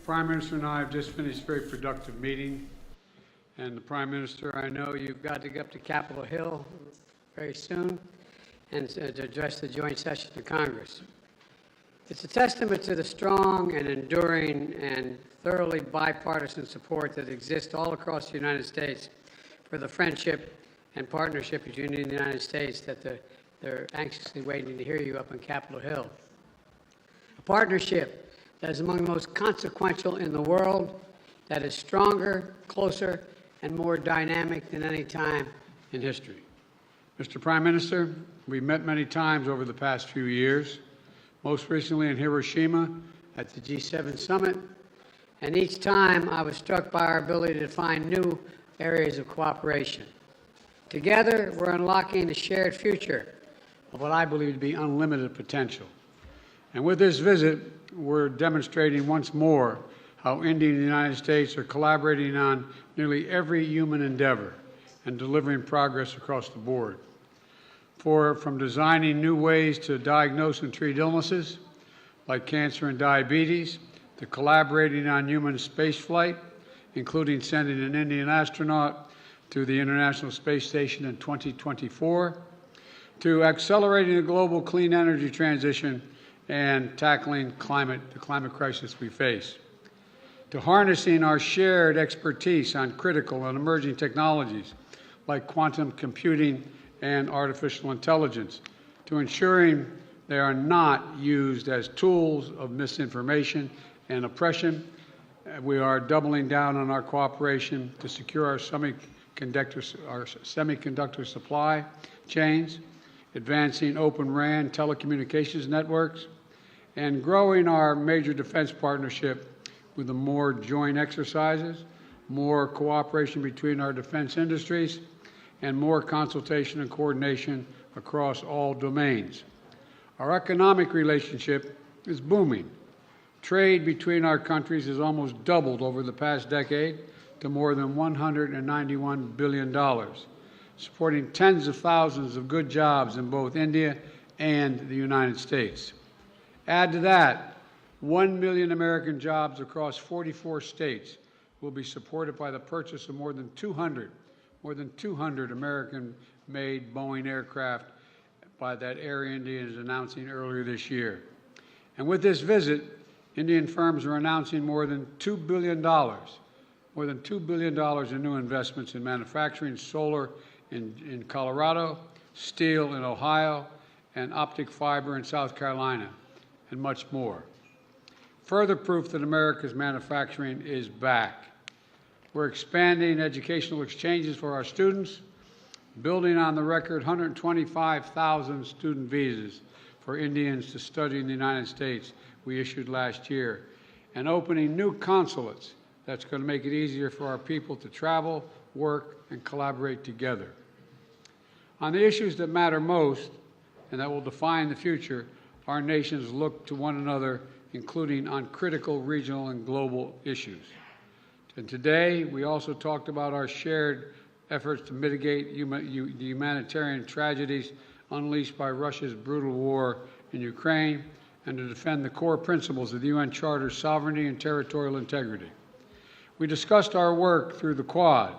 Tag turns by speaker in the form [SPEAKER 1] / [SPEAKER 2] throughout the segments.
[SPEAKER 1] Prime Minister and I have just finished a very productive meeting. And the Prime Minister, I know you've got to get up to Capitol Hill very soon and to address the joint session of Congress. It's a testament to the strong and enduring and thoroughly bipartisan support that exists all across the United States for the friendship and partnership between India and the United States that they're anxiously waiting to hear you up on Capitol Hill. A partnership that is among the most consequential in the world, that is stronger, closer, and more dynamic than any time in history. Mr. Prime Minister, we've met many times over the past few years, most recently in Hiroshima at the G7 summit, and each time I was struck by our ability to find new areas of cooperation. Together, we're unlocking a shared future of what I believe to be unlimited potential. And with this visit, we're demonstrating once more how India and the United States are collaborating on nearly every human endeavor and delivering progress across the board. From designing new ways to diagnose and treat illnesses like cancer and diabetes, to collaborating on human spaceflight, including sending an Indian astronaut to the International Space Station in 2024, to accelerating the global clean energy transition and tackling the climate crisis we face, to harnessing our shared expertise on critical and emerging technologies like quantum computing and artificial intelligence, to ensuring they are not used as tools of misinformation and oppression. We are doubling down on our cooperation to secure our semiconductor supply chains, advancing Open RAN telecommunications networks, and growing our major defense partnership with more joint exercises, more cooperation between our defense industries, and more consultation and coordination across all domains. Our economic relationship is booming. Trade between our countries has almost doubled over the past decade to more than $191 billion, supporting tens of thousands of good jobs in both India and the United States. Add to that, 1 million American jobs across 44 states will be supported by the purchase of more than 200 American-made Boeing aircraft by that Air India is announcing earlier this year. And with this visit, Indian firms are announcing more than $2 billion in new investments in manufacturing, solar in Colorado, steel in Ohio, and optic fiber in South Carolina, and much more. Further proof that America's manufacturing is back. We're expanding educational exchanges for our students, building on the record 125,000 student visas for Indians to study in the United States we issued last year, and opening new consulates that's going to make it easier for our people to travel, work, and collaborate together. On the issues that matter most and that will define the future, our nations look to one another, including on critical regional and global issues. And today, we also talked about our shared efforts to mitigate the humanitarian tragedies unleashed by Russia's brutal war in Ukraine and to defend the core principles of the UN Charter's sovereignty and territorial integrity. We discussed our work through the Quad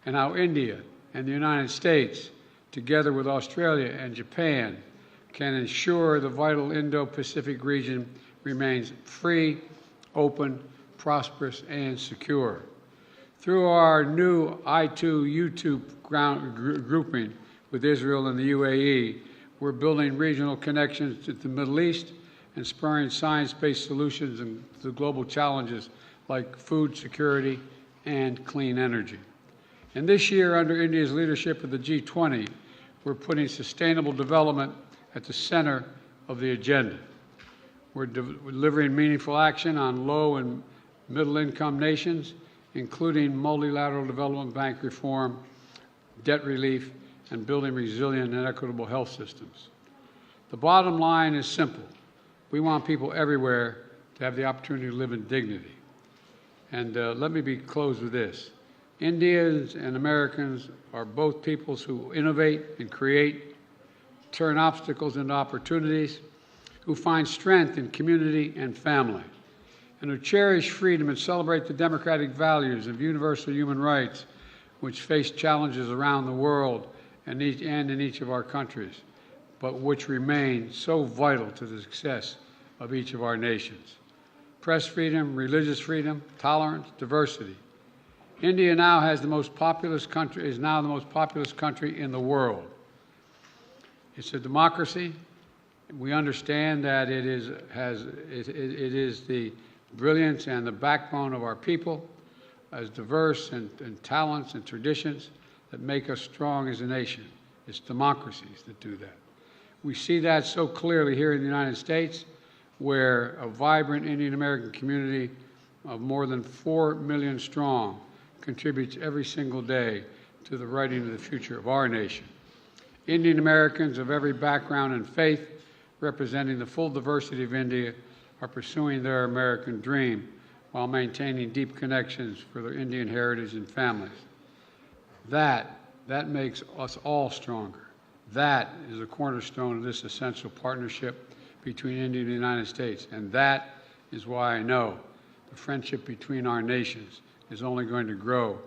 [SPEAKER 1] and how India and the United States, together with Australia and Japan, can ensure the vital Indo-Pacific region remains free, open, prosperous, and secure. Through our new I2U2 grouping with Israel and the UAE, we're building regional connections to the Middle East and spurring science-based solutions to global challenges like food security and clean energy. And this year, under India's leadership of the G20, we're putting sustainable development at the center of the agenda. We're delivering meaningful action on low and middle-income nations, including multilateral development bank reform, debt relief, and building resilient and equitable health systems. The bottom line is simple. We want people everywhere to have the opportunity to live in dignity. And let me close with this. Indians and Americans are both peoples who innovate and create, turn obstacles into opportunities, who find strength in community and family. and to cherish freedom and celebrate the democratic values of universal human rights which face challenges around the world and in each of our countries, but which remain so vital to the success of each of our nations. Press freedom, religious freedom, tolerance, diversity. India now is the most populous country in the world. It's a democracy. We understand that it is the brilliance and the backbone of our people, as diverse and talents and traditions that make us strong as a nation. It's democracies that do that. We see that so clearly here in the United States, where a vibrant Indian American community of more than 4 million strong contributes every single day to the writing of the future of our nation. Indian Americans of every background and faith, representing the full diversity of India, are pursuing their American dream while maintaining deep connections for their Indian heritage and families. That makes us all stronger. That is a cornerstone of this essential partnership between India and the United States. And that is why I know the friendship between our nations is only going to grow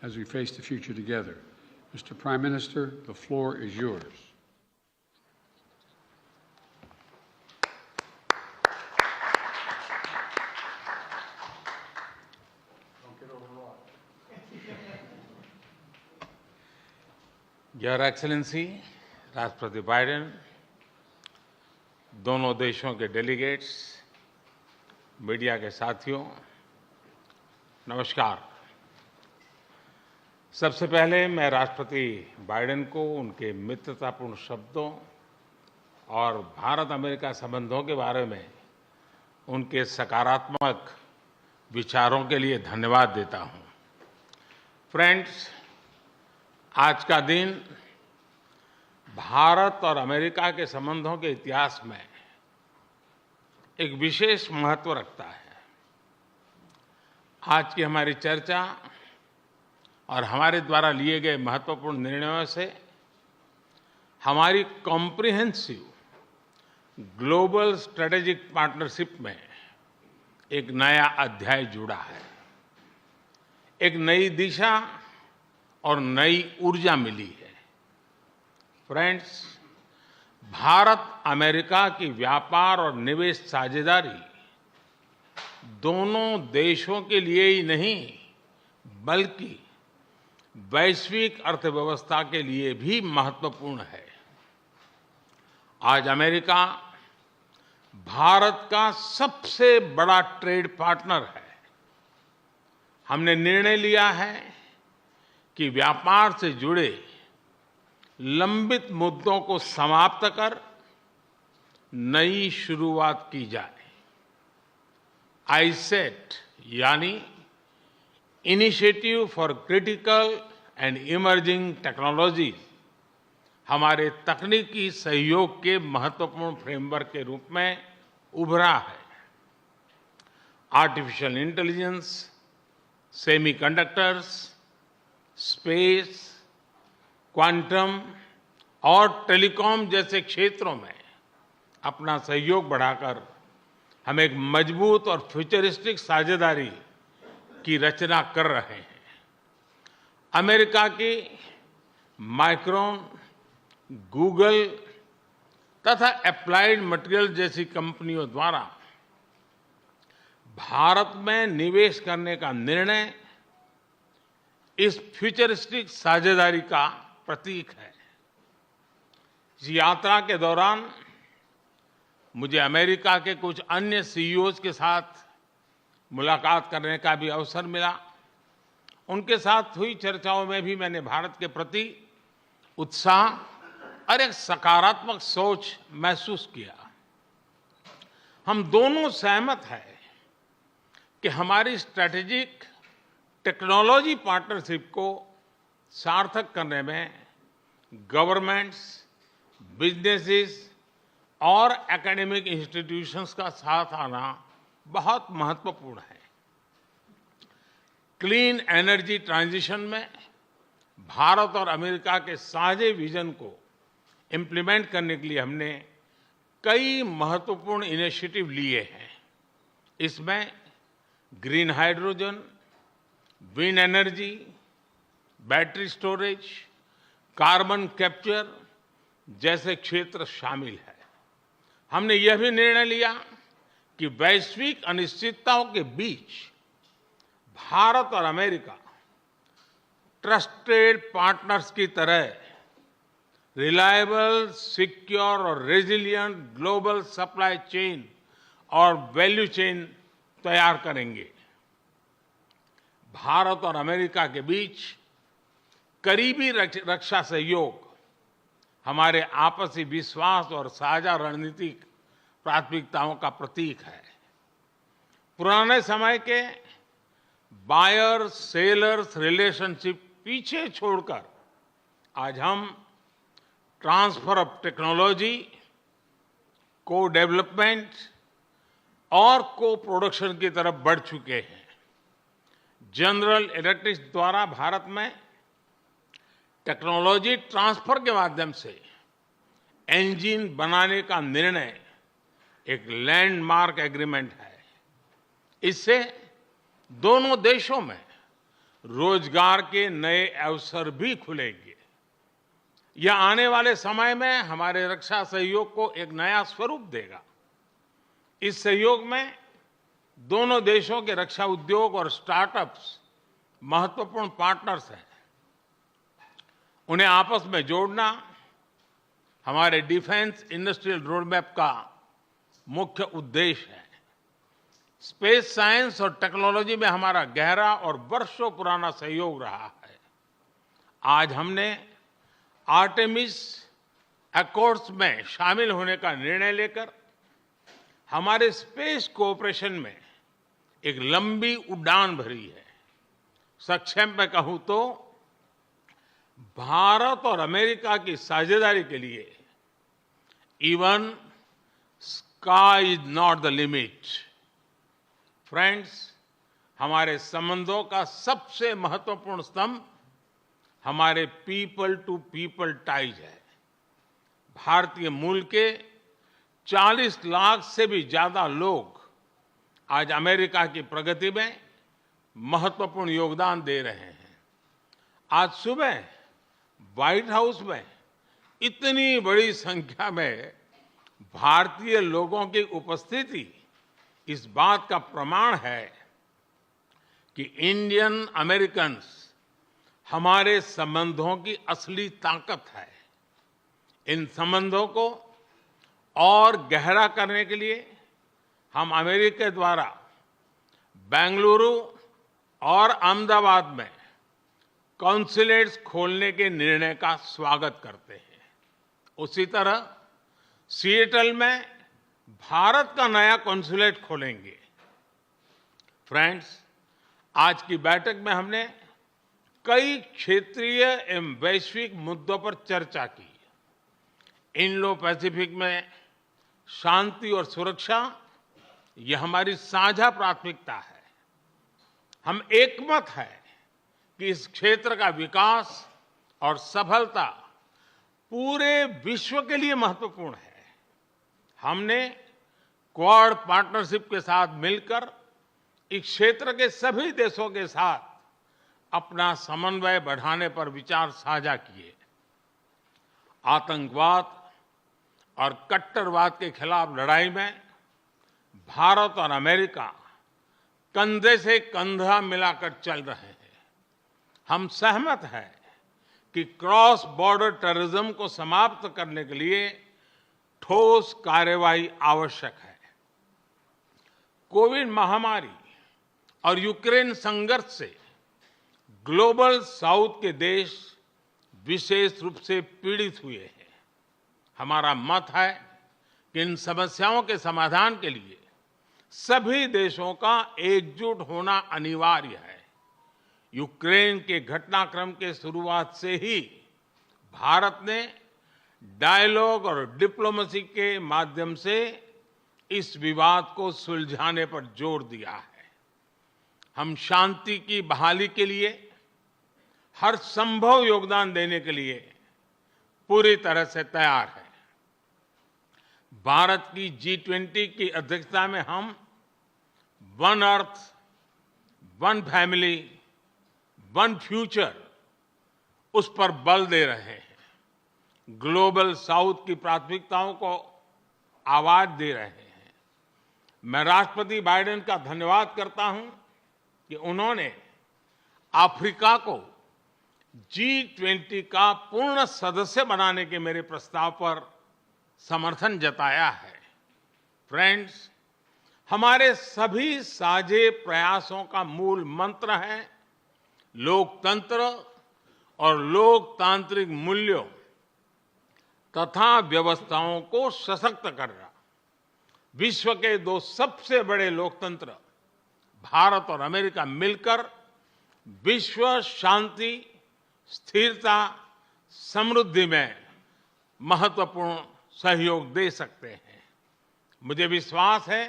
[SPEAKER 1] as we face the future together. Mr. Prime Minister, the floor is yours.
[SPEAKER 2] Your excellency राष्ट्रपति Biden, दोनों देशों के delegates, media के साथियों, नमस्कार। सबसे पहले मैं राष्ट्रपति बाइडेन को उनके मित्रतापूर्ण शब्दों और भारत अमेरिका संबंधों के बारे में उनके सकारात्मक विचारों के लिए धन्यवाद देता हूं। फ्रेंड्स, आज का दिन भारत और अमेरिका के संबंधों के इतिहास में एक विशेष महत्व रखता है। आज की हमारी चर्चा और हमारे द्वारा लिए गए महत्वपूर्ण निर्णयों से हमारी कॉम्प्रिहेंसिव ग्लोबल स्ट्रेटेजिक पार्टनरशिप में एक नया अध्याय जुड़ा है। एक नई दिशा और नई ऊर्जा मिली है। फ्रेंड्स, भारत अमेरिका की व्यापार और निवेश साझेदारी दोनों देशों के लिए ही नहीं, बल्कि वैश्विक अर्थव्यवस्था के लिए भी महत्वपूर्ण है। आज अमेरिका भारत का सबसे बड़ा ट्रेड पार्टनर है। हमने निर्णय लिया है कि व्यापार से जुड़े लंबित मुद्दों को समाप्त कर नई शुरुआत की जाए। आईसेट यानी initiative for critical and emerging technology हमारे तकनीकी सहयोग के महत्वपूर्ण फ्रेमवर्क के रूप में उभरा है। Artificial intelligence, semiconductors, space, quantum और टेलीकॉम जैसे क्षेत्रों में अपना सहयोग बढ़ाकर हम एक मजबूत और फ्यूचरिस्टिक साझेदारी की रचना कर रहे हैं। अमेरिका की माइक्रोन, गूगल तथा एप्लाइड मटेरियल जैसी कंपनियों द्वारा भारत में निवेश करने का निर्णय इस फ्यूचरिस्टिक साझेदारी का प्रतीक है। इस यात्रा के दौरान मुझे अमेरिका के कुछ अन्य सीईओज के साथ मुलाकात करने का भी अवसर मिला। उनके साथ हुई चर्चाओं में भी मैंने भारत के प्रति उत्साह और एक सकारात्मक सोच महसूस किया। हम दोनों सहमत हैं कि हमारी स्ट्रैटेजिक टेक्नोलॉजी पार्टनरशिप को सार्थक करने में गवर्नमेंट्स, बिजनेसेस और एकेडमिक इंस्टीट्यूशंस का साथ आना बहुत महत्वपूर्ण है। क्लीन एनर्जी ट्रांजिशन में भारत और अमेरिका के साझे विजन को इम्प्लीमेंट करने के लिए हमने कई महत्वपूर्ण इनिशिएटिव लिए हैं। इसमें green hydrogen, wind energy, battery storage, carbon capture जैसे क्षेत्र शामिल है। हमने यह भी निर्णय लिया कि वैश्विक अनिश्चितताओं के बीच भारत और अमेरिका ट्रस्टेड पार्टनर्स की तरह रिलायबल, सिक्योर और रेजिलिएंट ग्लोबल सप्लाई चेन और वैल्यू चेन तैयार करेंगे। भारत और अमेरिका के बीच करीबी रक्षा सहयोग हमारे आपसी विश्वास और साझा रणनीतिक प्राथमिकताओं का प्रतीक है। पुराने समय के बायर सेलर्स रिलेशनशिप पीछे छोड़कर आज हम ट्रांसफर ऑफ टेक्नोलॉजी, को डेवलपमेंट और को प्रोडक्शन की तरफ बढ़ चुके हैं। जनरल इलेक्ट्रिक द्वारा भारत में टेक्नोलॉजी ट्रांसफर के माध्यम से इंजन बनाने का निर्णय एक लैंडमार्क एग्रीमेंट है। इससे दोनों देशों में रोजगार के नए अवसर भी खुलेंगे। यह आने वाले समय में हमारे रक्षा सहयोग को एक नया स्वरूप देगा। इस सहयोग में दोनों देशों के रक्षा उद्योग और स्टार्टअप्स महत्वपूर्ण पार्टनर्स हैं। उन्हें आपस में जोड़ना हमारे डिफेंस इंडस्ट्रियल रोडमैप का मुख्य उद्देश्य है। स्पेस साइंस और टेक्नोलॉजी में हमारा गहरा और वर्षों पुराना सहयोग रहा है। आज हमने आर्टेमिस अकॉर्ड्स में शामिल होने का निर्णय लेकर हमारे स्पेस कोऑपरेशन में एक लंबी उड़ान भरी है। संक्षेप में कहूं तो भारत और अमेरिका की साझेदारी के लिए even sky is not the limit. Friends, हमारे संबंधों का सबसे महत्वपूर्ण स्तंभ हमारे पीपल टू पीपल टाइज है। भारतीय मूल के 40 लाख से भी ज्यादा लोग आज अमेरिका की प्रगति में महत्वपूर्ण योगदान दे रहे हैं। आज सुबह व्हाइट हाउस में इतनी बड़ी संख्या में भारतीय लोगों की उपस्थिति इस बात का प्रमाण है कि इंडियन अमेरिकन्स हमारे संबंधों की असली ताकत है। इन संबंधों को और गहरा करने के लिए हम अमेरिका द्वारा बेंगलुरु और अहमदाबाद में कॉन्सुलेट्स खोलने के निर्णय का स्वागत करते हैं। उसी तरह सिएटल में भारत का नया कॉन्सुलेट खोलेंगे। फ्रेंड्स, आज की बैठक में हमने कई क्षेत्रीय एवं वैश्विक मुद्दों पर चर्चा की। इंडो पैसिफिक में शांति और सुरक्षा यह हमारी साझा प्राथमिकता है। हम एकमत हैं कि इस क्षेत्र का विकास और सफलता पूरे विश्व के लिए महत्वपूर्ण है। हमने क्वाड पार्टनरशिप के साथ मिलकर इस क्षेत्र के सभी देशों के साथ अपना समन्वय बढ़ाने पर विचार साझा किए। आतंकवाद और कट्टरवाद के खिलाफ लड़ाई में भारत और अमेरिका कंधे से कंधा मिलाकर चल रहे हैं। हम सहमत हैं कि क्रॉस बॉर्डर टेररिज्म को समाप्त करने के लिए ठोस कार्रवाई आवश्यक है। कोविड महामारी और यूक्रेन संघर्ष से ग्लोबल साउथ के देश विशेष रूप से पीड़ित हुए हैं। हमारा मत है कि इन समस्याओं के समाधान के लिए सभी देशों का एकजुट होना अनिवार्य है। यूक्रेन के घटनाक्रम के शुरुआत से ही भारत ने डायलॉग और डिप्लोमेसी के माध्यम से इस विवाद को सुलझाने पर जोर दिया है। हम शांति की बहाली के लिए हर संभव योगदान देने के लिए पूरी तरह से तैयार हैं। भारत की G20 की अध्यक्षता में हम one earth one family, one future, उस पर बल दे रहे हैं। ग्लोबल साउथ की प्राथमिकताओं को आवाज दे रहे हैं। मैं राष्ट्रपति बाइडेन का धन्यवाद करता हूं कि उन्होंने अफ्रीका को G20 का पूर्ण सदस्य बनाने के मेरे प्रस्ताव पर समर्थन जताया है। फ्रेंड्स, हमारे सभी साझे प्रयासों का मूल मंत्र है लोकतंत्र और लोकतांत्रिक मूल्यों तथा व्यवस्थाओं को सशक्त करना। विश्व के दो सबसे बड़े लोकतंत्र भारत और अमेरिका मिलकर विश्व शांति, स्थिरता, समृद्धि में महत्वपूर्ण सहयोग दे सकते हैं। मुझे विश्वास है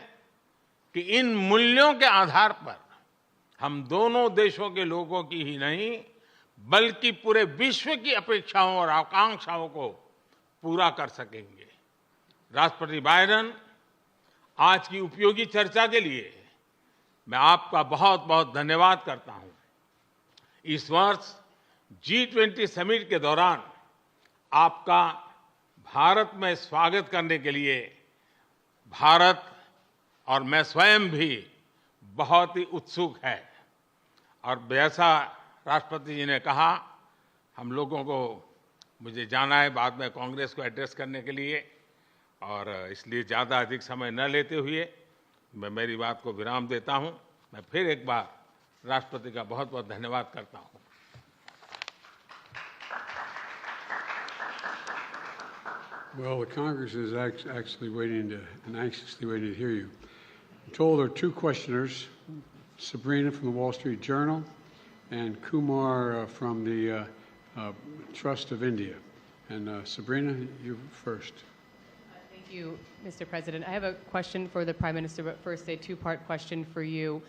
[SPEAKER 2] कि इन मूल्यों के आधार पर हम दोनों देशों के लोगों की ही नहीं बल्कि पूरे विश्व की अपेक्षाओं और आकांक्षाओं को पूरा कर सकेंगे। राष्ट्रपति बाइडेन, आज की उपयोगी चर्चा के लिए मैं आपका बहुत बहुत धन्यवाद करता हूं। इस वर्ष G20 समिट के दौरान आपका भारत में स्वागत करने के लिए भारत और मैं स्वयं भी बहुत ही उत्सुक है। और जैसा राष्ट्रपति जी ने कहा, हम लोगों को मुझे जाना है बाद में कांग्रेस को एड्रेस करने के लिए, और इसलिए ज़्यादा अधिक समय न लेते हुए मैं मेरी बात को विराम देता हूं। मैं फिर एक बार राष्ट्रपति का बहुत बहुत धन्यवाद करता हूं।
[SPEAKER 1] Well, the Congress is actually waiting to, and anxiously waiting to hear you. I'm told there are two questioners, Sabrina from the Wall Street Journal and Kumar from the Trust of India. And Sabrina, you first.
[SPEAKER 3] Thank you, Mr. President. I have a question for the Prime Minister, but first a two-part question for you.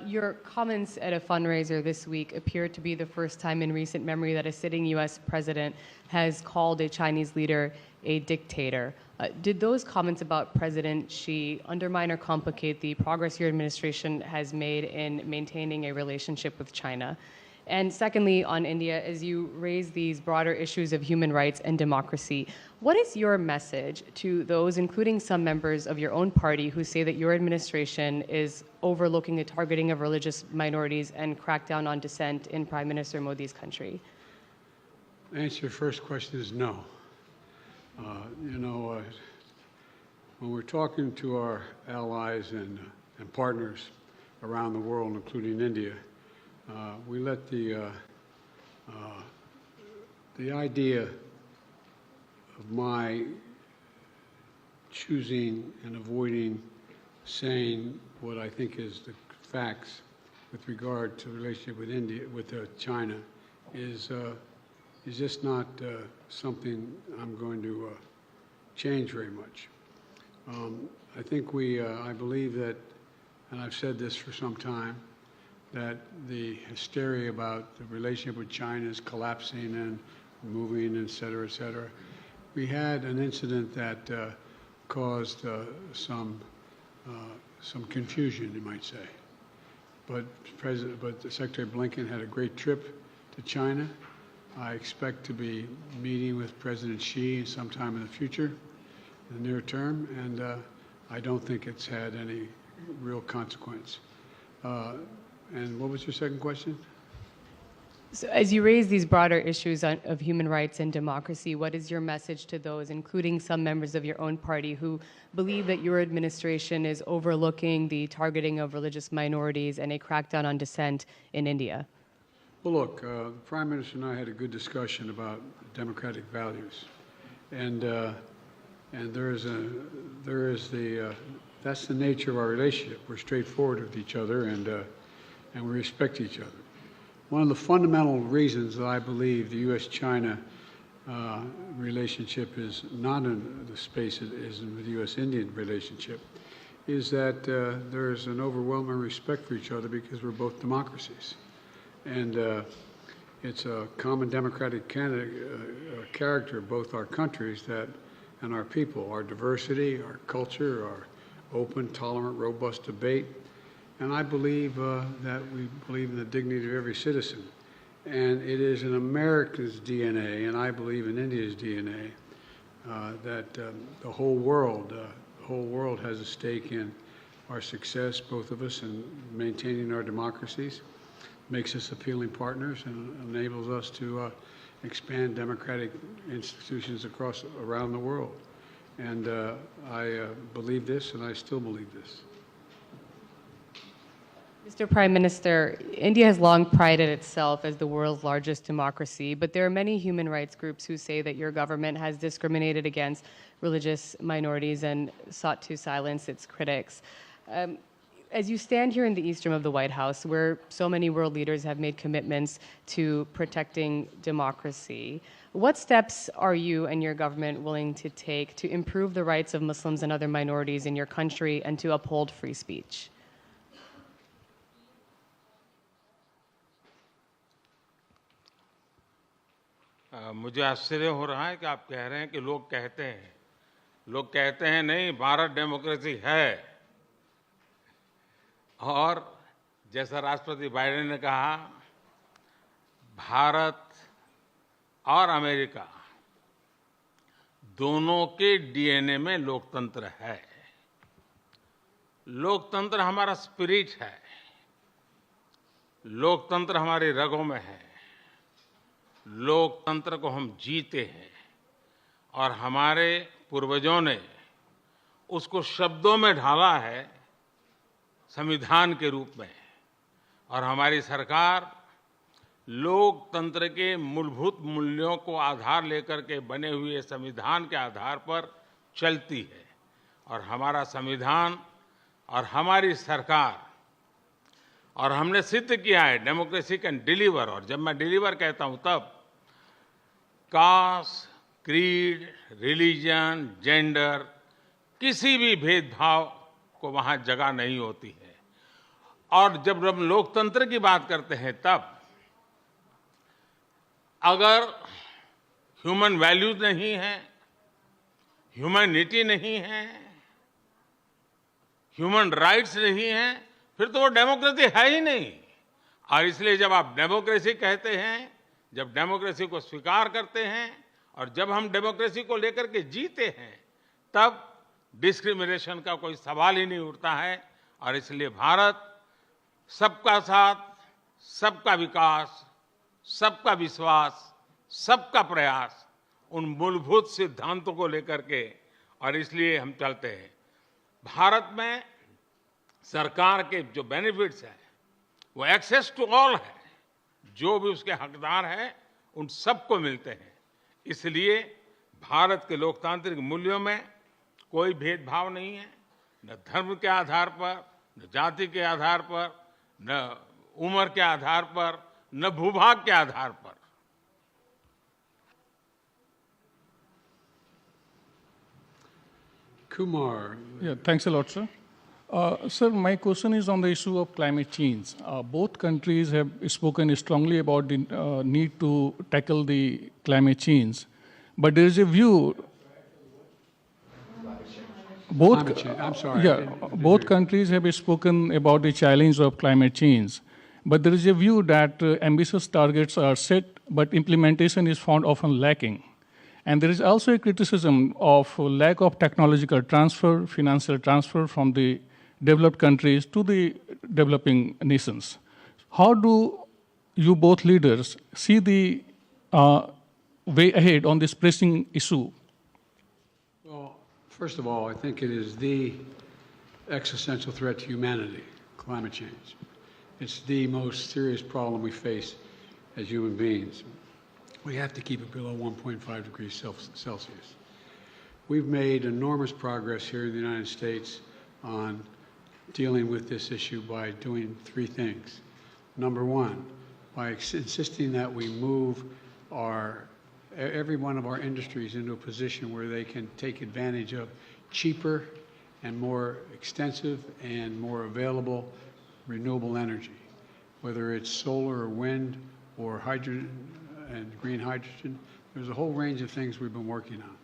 [SPEAKER 3] Your comments at a fundraiser this week appear to be the first time in recent memory that a sitting U.S. president has called a Chinese leader a dictator. Did those comments about President Xi undermine or complicate the progress your administration has made in maintaining a relationship with China? And secondly, on India, as you raise these broader issues of human rights and democracy, what is your message to those, including some members of your own party, who say that your administration is overlooking the targeting of religious minorities and crackdown on dissent in Prime Minister Modi's country?
[SPEAKER 1] The answer to your first question is no. When we're talking to our allies and partners around the world, including India, we let the idea of my choosing and avoiding saying what I think is the facts with regard to the relationship with India, with China, is just not something I'm going to change very much. I think I believe that, and I've said this for some time, that the hysteria about the relationship with China is collapsing and moving, et cetera, et cetera. We had an incident that caused some confusion, you might say. But Secretary Blinken had a great trip to China. I expect to be meeting with President Xi sometime in the future, in the near term, and I don't think it's had any real consequence. And what was your second question?
[SPEAKER 3] So as you raise these broader issues of human rights and democracy, what is your message to those, including some members of your own party, who believe that your administration is overlooking the targeting of religious minorities and a crackdown on dissent in India?
[SPEAKER 1] Well, look, the Prime Minister and I had a good discussion about democratic values, and that's the nature of our relationship. We're straightforward with each other, and we respect each other. One of the fundamental reasons that I believe the U.S.-China relationship is not in the space it is in the U.S.-Indian relationship is that there's an overwhelming respect for each other because we're both democracies. And it's a common democratic character of both our countries and our people, our diversity, our culture, our open, tolerant, robust debate. and I believe that we believe in the dignity of every citizen. And it is in America's DNA, and I believe in India's DNA, that the whole world has a stake in our success, both of us, in maintaining our democracies, makes us appealing partners, and enables us to expand democratic institutions around the world. And I believe this, and I still believe this.
[SPEAKER 3] Mr. Prime Minister, India has long prided itself as the world's largest democracy, but there are many human rights groups who say that your government has discriminated against religious minorities and sought to silence its critics. As you stand here in the east room of the White House, where so many world leaders have made commitments to protecting democracy, what steps are you and your government willing to take to improve the rights of Muslims and other minorities in your country and to uphold free speech?
[SPEAKER 2] मुझे आश्चर्य हो रहा है कि आप कह रहे हैं कि लोग कहते हैं नहीं, भारत डेमोक्रेसी है। और जैसा राष्ट्रपति बाइडेन ने कहा, भारत और अमेरिका दोनों के डीएनए में लोकतंत्र है। लोकतंत्र हमारा स्पिरिट है, लोकतंत्र हमारी रगों में है, लोकतंत्र को हम जीते हैं और हमारे पूर्वजों ने उसको शब्दों में ढाला है संविधान के रूप में। और हमारी सरकार लोकतंत्र के मूलभूत मूल्यों को आधार लेकर के बने हुए संविधान के आधार पर चलती है। और हमारा संविधान और हमारी सरकार, और हमने सिद्ध किया है डेमोक्रेसी कैन डिलीवर। और जब मैं डिलीवर कहता हूं तब कास्ट, क्रीड, रिलीजन, जेंडर, किसी भी भेदभाव को वहां जगह नहीं होती है। और जब हम लोकतंत्र की बात करते हैं तब अगर ह्यूमन वैल्यूज नहीं है, ह्यूमैनिटी नहीं है, ह्यूमन राइट्स नहीं है, फिर तो वो डेमोक्रेसी है ही नहीं। और इसलिए जब आप डेमोक्रेसी कहते हैं, जब डेमोक्रेसी को स्वीकार करते हैं और जब हम डेमोक्रेसी को लेकर के जीते हैं, तब डिस्क्रिमिनेशन का कोई सवाल ही नहीं उठता है। और इसलिए भारत सबका साथ, सबका विकास, सबका विश्वास, सबका प्रयास, उन मूलभूत सिद्धांतों को लेकर के, और इसलिए हम चलते हैं। भारत में सरकार के जो बेनिफिट्स हैं वो एक्सेस टू ऑल है, जो भी उसके हकदार हैं उन सबको मिलते हैं। इसलिए भारत के लोकतांत्रिक मूल्यों में कोई भेदभाव नहीं है, न धर्म के आधार पर, न जाति के आधार पर, न उम्र के आधार पर, न भूभाग के आधार पर।
[SPEAKER 1] Kumar.
[SPEAKER 4] Yeah, thanks a lot, sir. Sir, my question is on the issue of climate change. Both countries have spoken strongly about the need to tackle the climate change, but there is a view.
[SPEAKER 1] Climate change. I'm sorry.
[SPEAKER 4] Yeah, both countries have spoken about the challenge of climate change, but there is a view that ambitious targets are set, but implementation is found often lacking. And there is also a criticism of lack of technological transfer, financial transfer from the developed countries to the developing nations. How do you both leaders see the way ahead on this pressing issue?
[SPEAKER 1] Well, first of all, I think it is the existential threat to humanity, climate change. It's the most serious problem we face as human beings. We have to keep it below 1.5 degrees Celsius. We've made enormous progress here in the United States on dealing with this issue by doing three things. Number one, by insisting that we move every one of our industries into a position where they can take advantage of cheaper and more extensive and more available renewable energy, whether it's solar or wind or hydrogen and green hydrogen. There's a whole range of things we've been working on.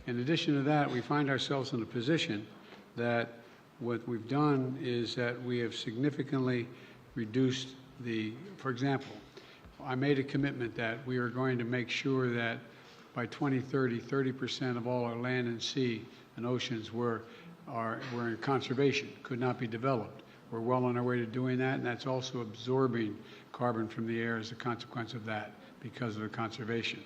[SPEAKER 1] In addition to that, we find ourselves in a position that what we've done is that we have significantly reduced for example, I made a commitment that we are going to make sure that by 2030, 30% of all our land and sea and oceans were in conservation, could not be developed. We're well on our way to doing that, and that's also absorbing carbon from the air as a consequence of that because of the conservation.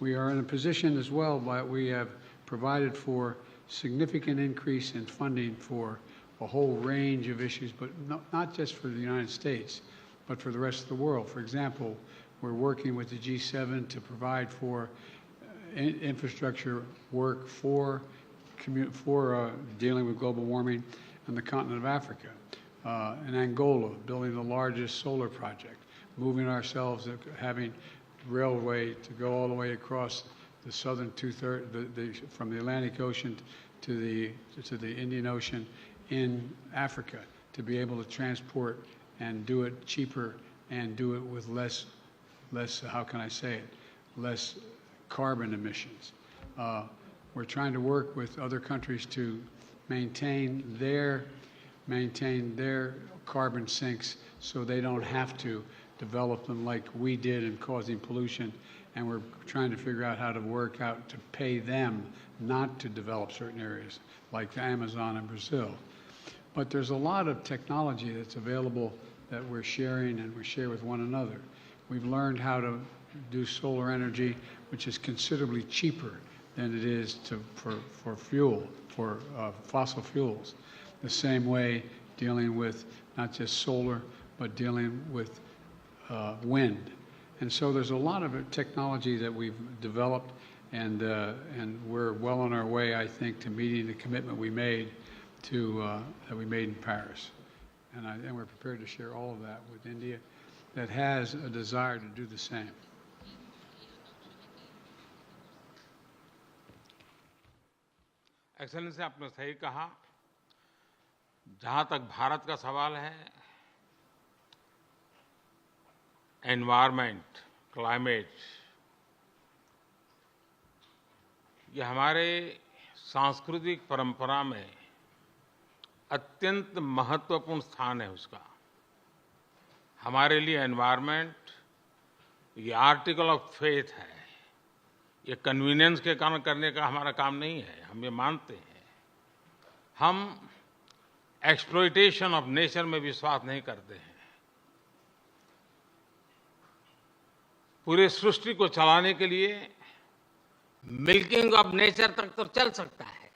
[SPEAKER 1] We are in a position as well, but we have provided for significant increase in funding for a whole range of issues, but not just for the United States, but for the rest of the world. For example, we're working with the G7 to provide for infrastructure work for dealing with global warming on the continent of Africa. In Angola, building the largest solar project, moving ourselves, having railway to go all the way across the southern from the Atlantic Ocean to the Indian Ocean in Africa, to be able to transport and do it cheaper and do it with less, how can I say it, less carbon emissions. We're trying to work with other countries to maintain their carbon sinks so they don't have to develop them like we did in causing pollution, and we're trying to figure out how to work out to pay them not to develop certain areas like the Amazon and Brazil. But there's a lot of technology that's available that we're sharing and we share with one another. We've learned how to do solar energy, which is considerably cheaper than it is for fossil fuels. The same way dealing with not just solar, but dealing with wind. And so there's a lot of technology that we've developed, and we're well on our way, I think, to meeting the commitment we made that we made in Paris. And we're prepared to share all of that with India that has a desire to do the same.
[SPEAKER 2] Excellency, आपने सही कहा। जहां तक भारत का सवाल है, environment, climate, ये हमारे सांस्कृतिक परंपरा में अत्यंत महत्वपूर्ण स्थान है उसका। हमारे लिए एनवायरनमेंट ये आर्टिकल ऑफ फेथ है। ये कन्वीनियंस के कारण करने का हमारा काम नहीं है, हम ये मानते हैं। हम एक्सप्लॉइटेशन ऑफ नेचर में विश्वास नहीं करते हैं। पूरे सृष्टि को चलाने के लिए मिल्किंग ऑफ नेचर तक तो चल सकता है,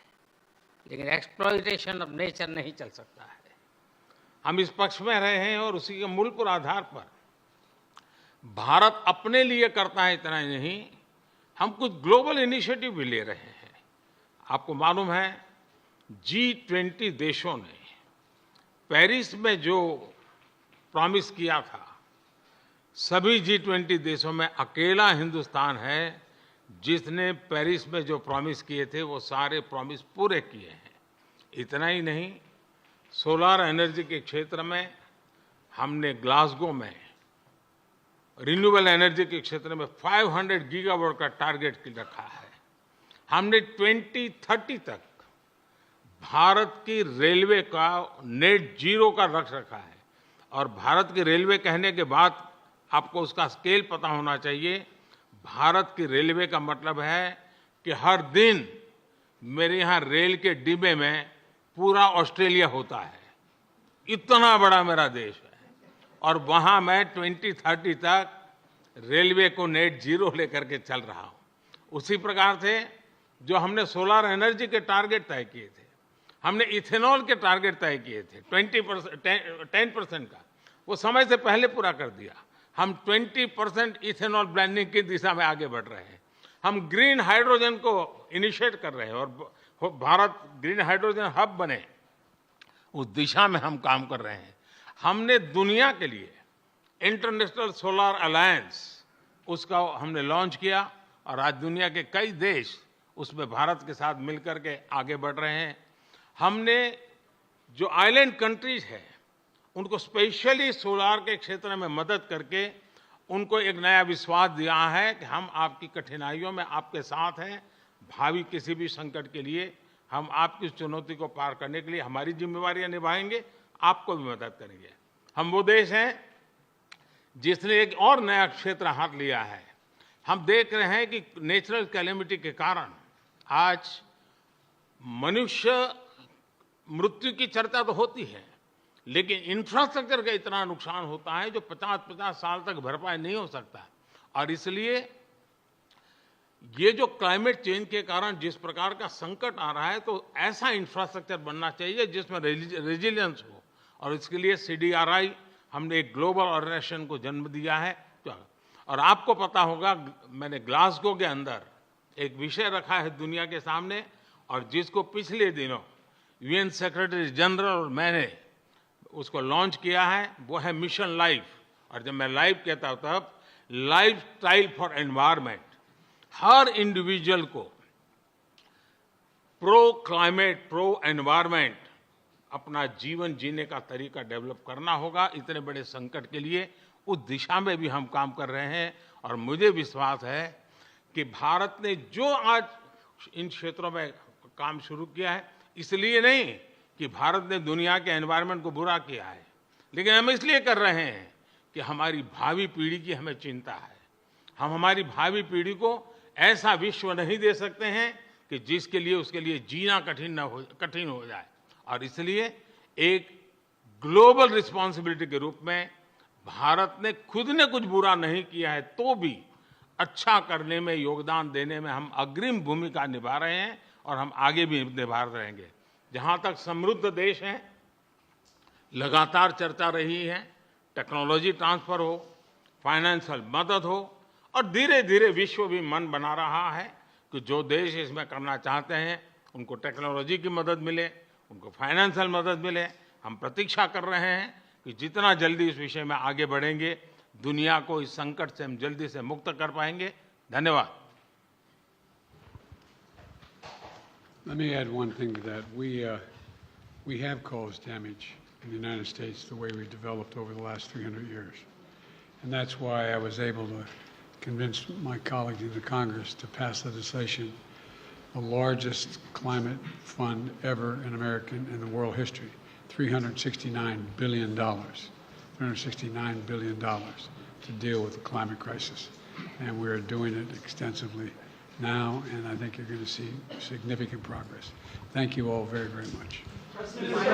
[SPEAKER 2] लेकिन एक्सप्लॉइटेशन ऑफ नेचर नहीं चल सकता है। हम इस पक्ष में रहे हैं और उसी के मूलभूत आधार पर भारत अपने लिए करता है, इतना ही नहीं, हम कुछ ग्लोबल इनिशिएटिव भी ले रहे हैं। आपको मालूम है, G20 देशों ने पेरिस में जो प्रॉमिस किया था, सभी G20 देशों में अकेला हिंदुस्तान है जिसने पेरिस में जो प्रॉमिस किए थे वो सारे प्रॉमिस पूरे किए हैं। इतना ही नहीं, सोलर एनर्जी के क्षेत्र में हमने ग्लासगो में रिन्यूएबल एनर्जी के क्षेत्र में 500 गीगावाट का टारगेट रखा है। हमने 2030 तक भारत की रेलवे का नेट जीरो का लक्ष्य रखा है। और भारत की रेलवे कहने के बाद आपको उसका स्केल पता होना चाहिए। भारत की रेलवे का मतलब है कि हर दिन मेरे यहाँ रेल के डिब्बे में पूरा ऑस्ट्रेलिया होता है। इतना बड़ा मेरा देश है और वहाँ मैं 2030 तक रेलवे को नेट जीरो लेकर के चल रहा हूँ। उसी प्रकार से जो हमने सोलर एनर्जी के टारगेट तय किए थे, हमने इथेनॉल के टारगेट तय किए थे 10% का, वो समय से पहले पूरा कर दिया। हम 20% इथेनॉल ब्लेंडिंग की दिशा में आगे बढ़ रहे हैं। हम ग्रीन हाइड्रोजन को इनिशिएट कर रहे हैं और भारत ग्रीन हाइड्रोजन हब बने, उस दिशा में हम काम कर रहे हैं। हमने दुनिया के लिए इंटरनेशनल सोलर अलायंस, उसका हमने लॉन्च किया और आज दुनिया के कई देश उसमें भारत के साथ मिलकर के आगे बढ़ रहे हैं। हमने जो आइलैंड कंट्रीज है उनको स्पेशली सोलार के क्षेत्र में मदद करके उनको एक नया विश्वास दिया है कि हम आपकी कठिनाइयों में आपके साथ हैं। भावी किसी भी संकट के लिए हम आपकी इस चुनौती को पार करने के लिए हमारी जिम्मेवारियां निभाएंगे, आपको भी मदद करेंगे। हम वो देश हैं जिसने एक और नया क्षेत्र हाथ लिया है। हम देख रहे हैं कि नेचुरल कैलेमिटी के कारण आज मनुष्य मृत्यु की चर्चा तो होती है, लेकिन इंफ्रास्ट्रक्चर का इतना नुकसान होता है जो 50-50 साल तक भरपाई नहीं हो सकता। और इसलिए ये जो क्लाइमेट चेंज के कारण जिस प्रकार का संकट आ रहा है, तो ऐसा इंफ्रास्ट्रक्चर बनना चाहिए जिसमें रेजिलियंस हो। और इसके लिए CDRI हमने एक ग्लोबल ऑर्गेनाइजेशन को जन्म दिया है। और आपको पता होगा, मैंने ग्लासगो के अंदर एक विषय रखा है दुनिया के सामने, और जिसको पिछले दिनों UN सेक्रेटरी जनरल और मैंने उसको लॉन्च किया है, वो है मिशन लाइफ। और जब मैं लाइफ कहता हूं तब life style for environment. Her individual को प्रो क्लाइमेट, प्रो एनवायरमेंट अपना जीवन जीने का तरीका डेवलप करना होगा। इतने बड़े संकट के लिए उस दिशा में भी हम काम कर रहे हैं। और मुझे विश्वास है कि भारत ने जो आज इन क्षेत्रों में काम शुरू किया है, इसलिए नहीं कि भारत ने दुनिया के एनवायरनमेंट को बुरा किया है, लेकिन हम इसलिए कर रहे हैं कि हमारी भावी पीढ़ी की हमें चिंता है। हम हमारी भावी पीढ़ी को ऐसा विश्व नहीं दे सकते हैं कि जिसके लिए उसके लिए जीना कठिन हो जाए। और इसलिए एक ग्लोबल रिस्पॉन्सिबिलिटी के रूप में भारत ने खुद ने कुछ बुरा नहीं किया है, तो भी अच्छा करने में, योगदान देने में हम अग्रिम भूमिका निभा रहे हैं और हम आगे भी निभा रहेंगे। जहां तक समृद्ध देश हैं, लगातार चर्चा रही है, टेक्नोलॉजी ट्रांसफर हो, फाइनेंशियल मदद हो, और धीरे धीरे विश्व भी मन बना रहा है कि जो देश इसमें करना चाहते हैं उनको टेक्नोलॉजी की मदद मिले, उनको फाइनेंशियल मदद मिले। हम प्रतीक्षा कर रहे हैं कि जितना जल्दी इस विषय में आगे बढ़ेंगे, दुनिया को इस संकट से हम जल्दी से मुक्त कर पाएंगे। धन्यवाद।
[SPEAKER 1] Let me add one thing to that. We have caused damage in the United States the way we've developed over the last 300 years. And that's why I was able to convince my colleagues in the Congress to pass legislation, the largest climate fund ever in American and the world history, $369 billion. $369 billion to deal with the climate crisis. And we're doing it extensively now, and I think you're going to see significant progress. Thank you all very, very much.
[SPEAKER 5] President,